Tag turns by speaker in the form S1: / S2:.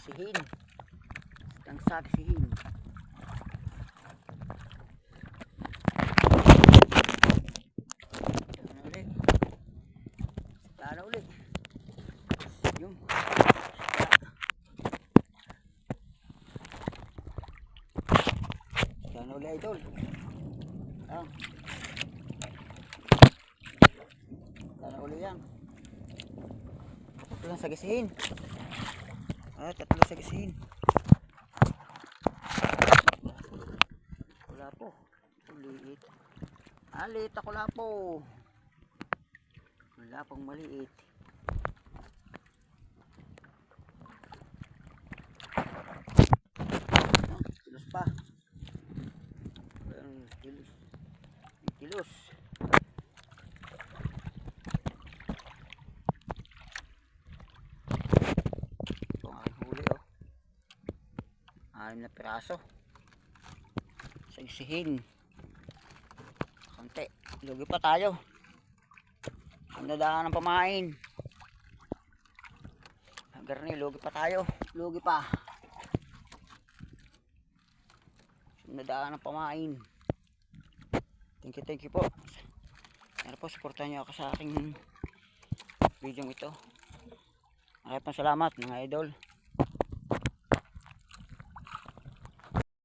S1: saksihin. Isang saksihin. Sana ulit. Yung sana ulit idol. Sana ulit yan. Tatlo lang sagisihin. Tatlo sagisihin. Wala po. Liit. Liit ako wala po. Wala pong maliit. Kilos pa. Kilos. Kilos. Ito ang aking huli oh. 6 na piraso. Sagisihin. Konti. Lugi pa tayo. Nadaan ng pamain. Garni, lugi pa tayo. Lugi pa. Nadaan ng pamain. Thank you po. Ano po, supportan niyo ako sa aking video ito. Maraming salamat mga idol.